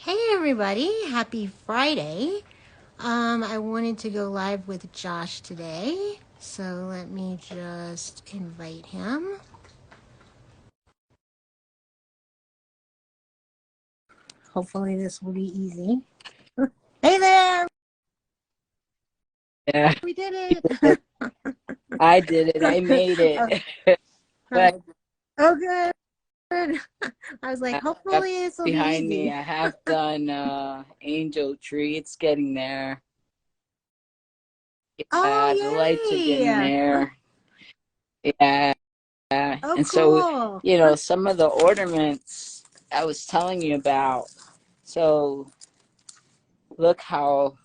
Hey everybody, happy Friday. I wanted to go live with Josh today, so let me just invite him. Hopefully this will be easy. Hey there, Yeah, we did you did it. it. I did it. I made oh, it. But oh, oh, good. I was like, up hopefully this will be behind me, easy. I have done Angel Tree. It's getting there. Yeah, the lights are Oh, getting yay. there. Yeah. Oh, And so, cool. some of the ornaments I was telling you about. So look how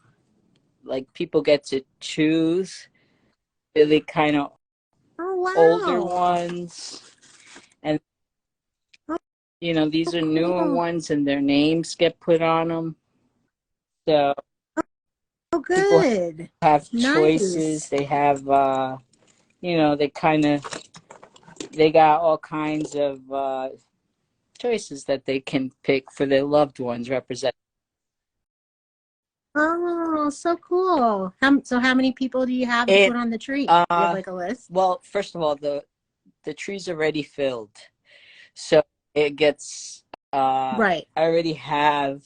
like people get to choose really kind of Oh, older wow. ones. And these Oh, are newer cool. ones and their names get put on them. So Oh, people good. have choices. Nice. They have, they got all kinds of choices that they can pick for their loved ones represent. Oh, so cool. So how many people do you have to It, put on the tree? Do you have like a list? well, first of all, the tree's already filled. So it gets, Right. I already have,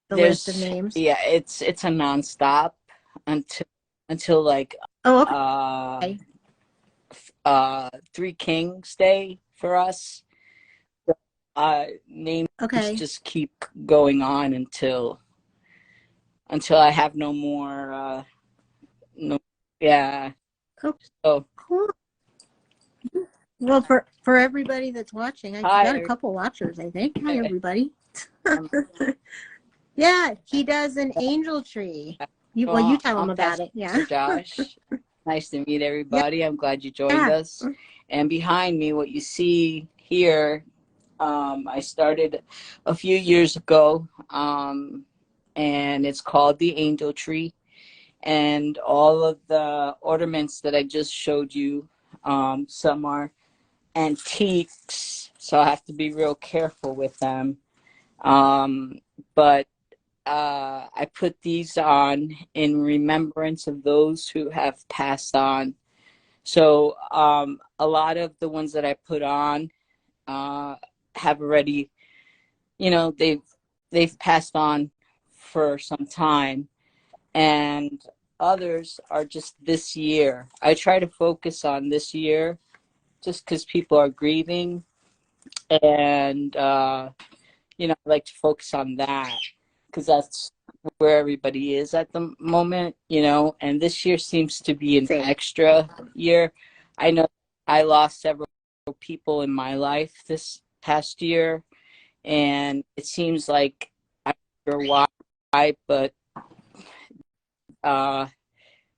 The list of there's, names. yeah, it's a nonstop until, like, Oh, uh, okay. Three Kings Day for us. Names Okay. just keep going on until I have no more. No, yeah. Oh, So cool. Well, for everybody that's watching, I got a hi. couple watchers, I think. Hi, everybody. I'm, Yeah, he does an angel tree. You tell him I'm about it. Yeah. Pastor Josh. Nice to meet Yeah. everybody. I'm glad you joined Yeah. us. And behind me, what you see here, I started a few years ago, and it's called the Angel Tree. And all of the ornaments that I just showed you, some are antiques, so I have to be real careful with them. But I put these on in remembrance of those who have passed on. So a lot of the ones that I put on uh, have already, they've passed on for some time, and others are just this year. I try to focus on this year just because people are grieving, and I like to focus on that because that's where everybody is at the moment, and this year seems to be an Same. extra year. I know I lost several people in my life this past year, and it seems like I'm not sure why, but uh,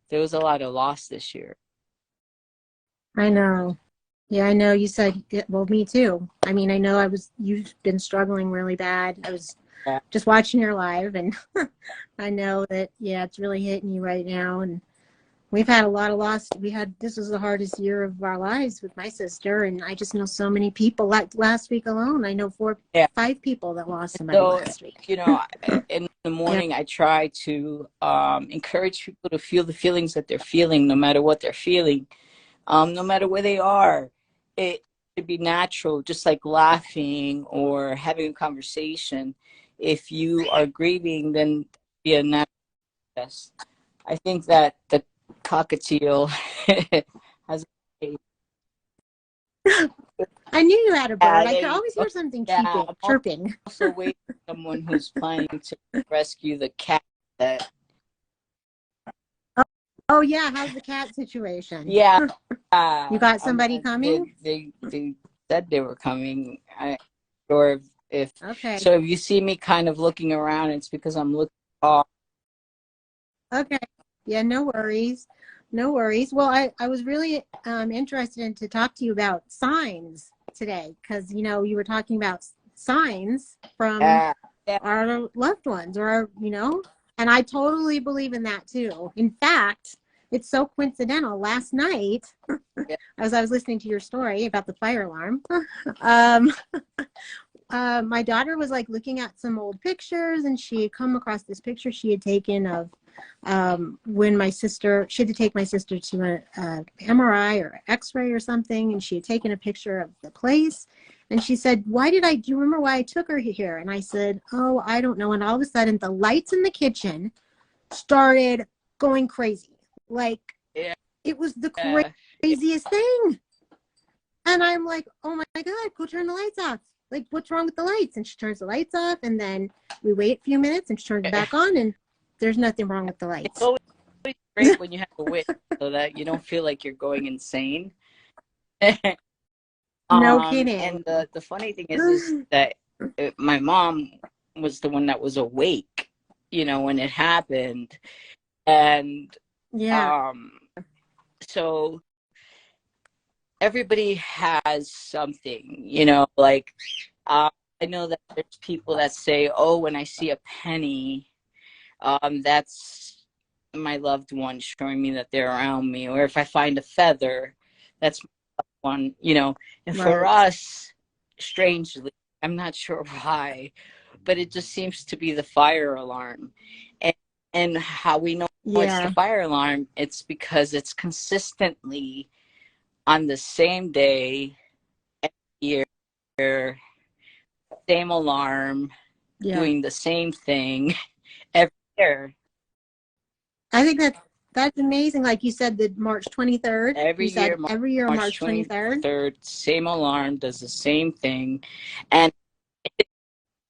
there was a lot of loss this year. I know. Yeah, I know you said, well, me too. I mean, I know you've been struggling really bad. I was Yeah. just watching your live, and I know that, yeah, it's really hitting you right now. And we've had a lot of loss. This was the hardest year of our lives with my sister, and I just know so many people. Like last week alone, I know Yeah. 5 people that lost somebody So, last week. in the Yeah, morning, I try to encourage people to feel the feelings that they're feeling, no matter what they're feeling, no matter where they are. It should be natural, just like laughing or having a conversation. If you are grieving, then be a natural process. I think that the cockatiel has a, I knew you had a bird. yeah, I could always hear something cheeping, I'm chirping. also waiting for someone who's planning to rescue the cat that, Oh yeah, how's the cat situation? yeah, You got somebody they, coming? they said they were coming. I or if Okay. so if you see me kind of looking around, it's because I'm looking off. Okay. Yeah, no worries. No worries. Well, I was really interested in to talk to you about signs today because, you were talking about signs from Yeah, yeah, our loved ones and I totally believe in that too. In fact, it's so coincidental. Last night, yeah. as I was listening to your story about the fire alarm, um, my daughter was like looking at some old pictures, and she had come across this picture she had taken of when she had to take my sister to a MRI or X-ray or something, and she had taken a picture of the place. And she said, do you remember why I took her here? And I said, oh, I don't know. And all of a sudden, the lights in the kitchen started going crazy. Like, Yeah. it was the craziest thing. And I'm like, oh my God, go turn the lights off. Like, what's wrong with the lights? And she turns the lights off, and then we wait a few minutes, and she turns it back on, and there's nothing wrong with the lights. It's always great when you have a witness so that you don't feel like you're going insane. No kidding. And the funny thing is that my mom was the one that was awake, when it happened. And yeah. So everybody has something, like I know that there's people that say, oh, when I see a penny, that's my loved one showing me that they're around me. Or if I find a feather, that's my loved one. And for us, strangely, I'm not sure why, but it just seems to be the fire alarm. And how we know it's the fire alarm, it's because it's consistently on the same day, every year, same alarm, doing the same thing every year. I think that's amazing. Like you said, the March 23rd. Every year, March 23rd. Same alarm, does the same thing. And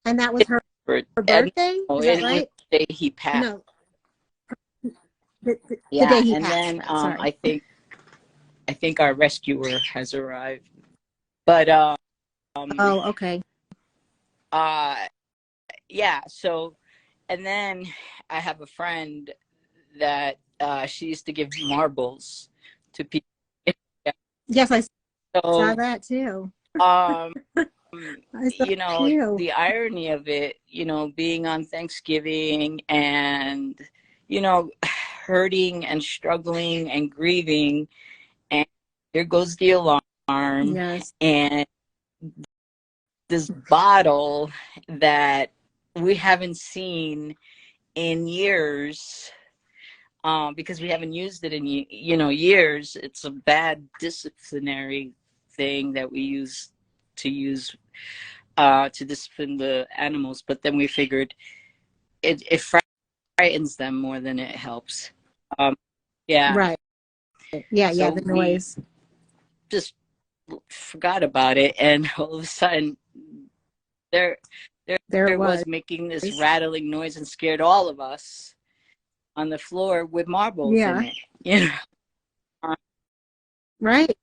that was her birthday? Is that right? The day he passed. No. The yeah, day he and passed. Then I think our rescuer has arrived. But oh, okay. Yeah, so, and then I have a friend that she used to give marbles to people. Yes, I saw that too. The irony of it, being on Thanksgiving and, hurting and struggling and grieving, and here goes the alarm. Yes. And this bottle that we haven't seen in years, because we haven't used it in years. It's a bad disciplinary thing that we use to discipline the animals, but then we figured it frightens them more than it helps. Yeah. Right. Yeah, so the noise. Just forgot about it, and all of a sudden there was making this rattling noise and scared all of us on the floor with marbles in it. Right.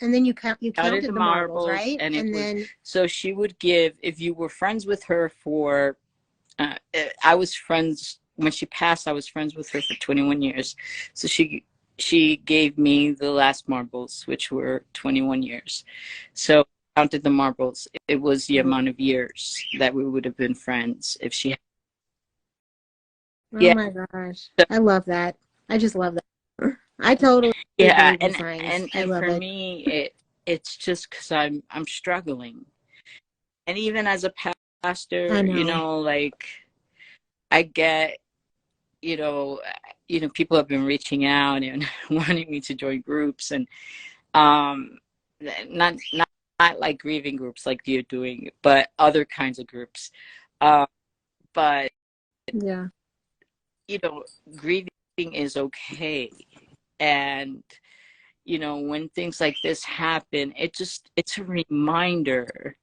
And then you counted the marbles, right? And then so she would give, if you were friends with her for I was friends when she passed. I was friends with her for 21 years. So she gave me the last marbles, which were 21 years. So I counted the marbles. It was the amount of years that we would have been friends if she had. Oh my gosh. I love that. I just love that. I totally and for me it's just because I'm struggling. And even as a pastor, like I get, people have been reaching out and wanting me to join groups, and not like grieving groups like you're doing, but other kinds of groups. But yeah, grieving is okay. And when things like this happen, it's a reminder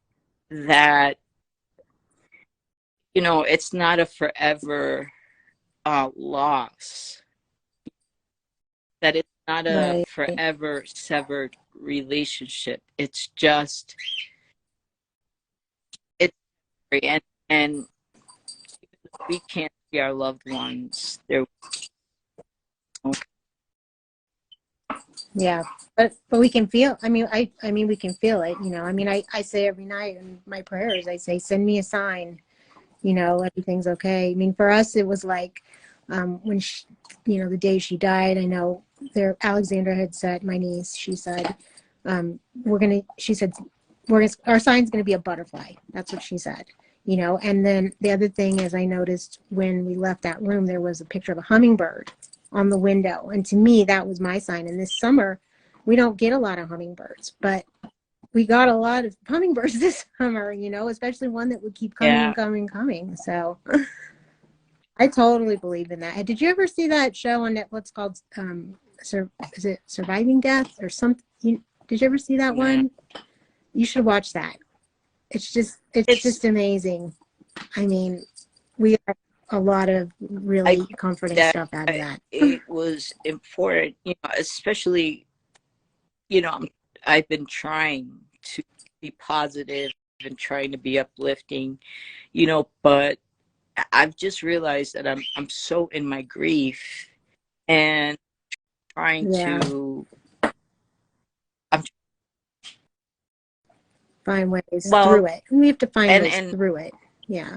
that it's not a forever loss, that it's not a forever severed relationship. It's just and we can't see our loved ones. Yeah, but we can feel. I mean, we can feel it. I say every night in my prayers, I say, send me a sign. Everything's okay. I mean, for us, it was like when she, the day she died. I know Alexandra had said, my niece, she said, she said, our sign's going to be a butterfly. That's what she said. You know, and then the other thing is I noticed when we left that room, there was a picture of a hummingbird on the window. And to me, that was my sign. And this summer, we don't get a lot of hummingbirds, but we got a lot of hummingbirds this summer, you know, especially one that would keep coming and Yeah. coming and coming. So I totally believe in that. And did you ever see that show on Netflix called is it Surviving Death or something? Did you ever see that No. one? You should watch that. It's It's just amazing. I mean, we got a lot of I really think comforting that stuff out of that. it was important, especially, I've been trying to be positive and trying to be uplifting, but I've just realized that I'm so in my grief and trying Yeah, to I'm find ways well through it. And we have to find ways and through it. Yeah,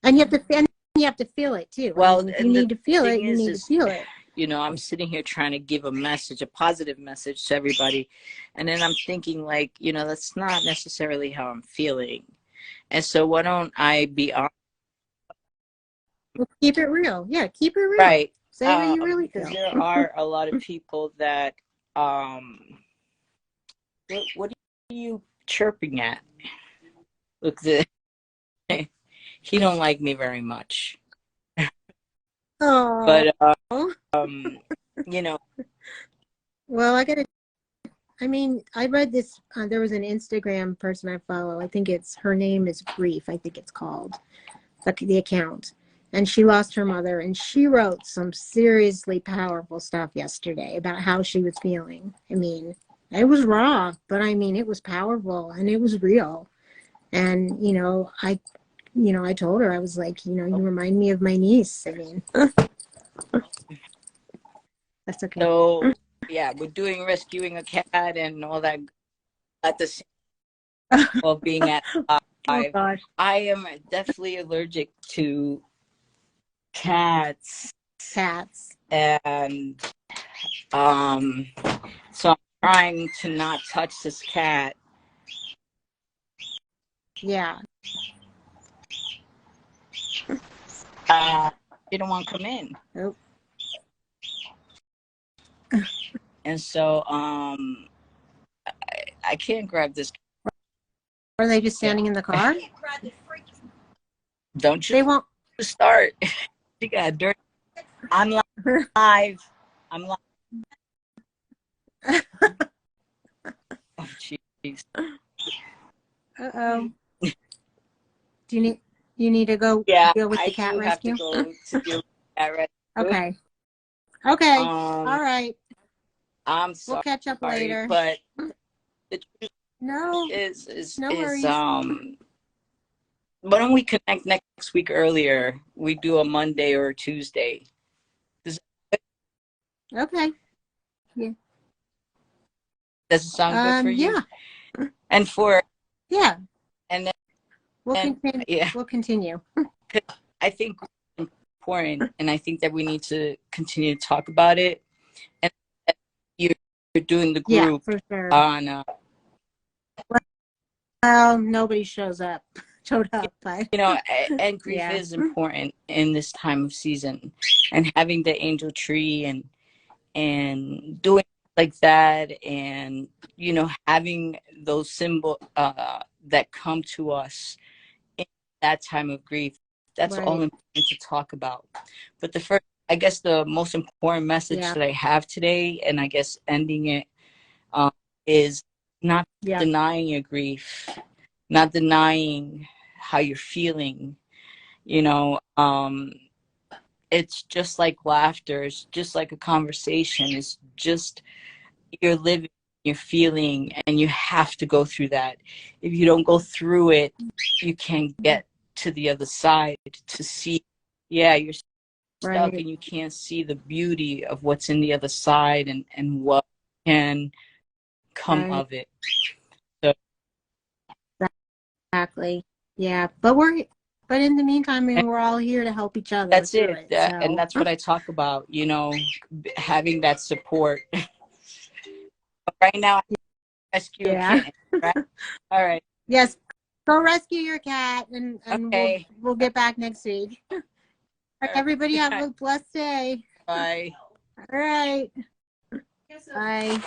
and you have to feel it too. I well mean, if you and the need to feel thing it, you need to is feel it. I'm sitting here trying to give a message, a positive message to everybody, and then I'm thinking like, that's not necessarily how I'm feeling. And so why don't I be on Well, keep it real. Yeah, keep it real. right? Say how you really Because feel. there are a lot of people that what are you chirping at? Look, he don't like me very much. Oh, But you know, well, I mean, I read this. There was an Instagram person I follow. I think her name is Grief. I think it's called the account. And she lost her mother, and she wrote some seriously powerful stuff yesterday about how she was feeling. I mean, it was raw, but I mean, it was powerful and it was real. And I told her, I was like, you remind me of my niece. I mean, that's okay. so yeah, we're doing rescuing a cat and all that at the same while being at Oh live. gosh, I am definitely allergic to cats, cats. and um, so I'm trying to not touch this cat. Yeah. She don't want to come in, Oh. and so I can't grab this. Are they just standing in the car? Don't you They won't. start? She got dirty. I'm live. I'm live. Oh, jeez. Uh-oh. Do you need to go Yeah, deal with the I cat do have to rescue? go to deal with that rescue. Okay. Okay. Um, All right. I'm We'll catch up sorry, later. but the truth No, is no worries. why don't we connect next week earlier? We do a Monday or a Tuesday. Does Okay. Yeah. does it sound good for you? Yeah. And for Yeah. and We'll then continue. yeah, We'll continue. I think it's important, and I think that we need to continue to talk about it. And you're, you're doing the Yeah, group for sure. on Well, nobody showed up, but and grief yeah. is important in this time of season, and having the angel tree and doing like that, and having those symbols that come to us in that time of grief, that's all Right. important to talk about. But I guess the most important message Yeah. that I have today, and I guess ending it, um, is not Yeah. denying your grief, not denying how you're feeling. It's just like laughter. It's just like a conversation. It's just you're living, you're feeling, and you have to go through that. If you don't go through it, you can't get to the other side to see. Yeah, you're stuck Right. and you can't see the beauty of what's in the other side, and what can come Right. of it. So Exactly. Yeah. But in the meantime, I mean, we're all here to help each other that's through it. it. And So that's what I talk about, having that support. Right now, I rescue a yeah. kitten. Right. All right. Yes. Go rescue your cat, and Okay. we'll get back next week. All right, All everybody have right. a blessed day. Bye. All right. Bye.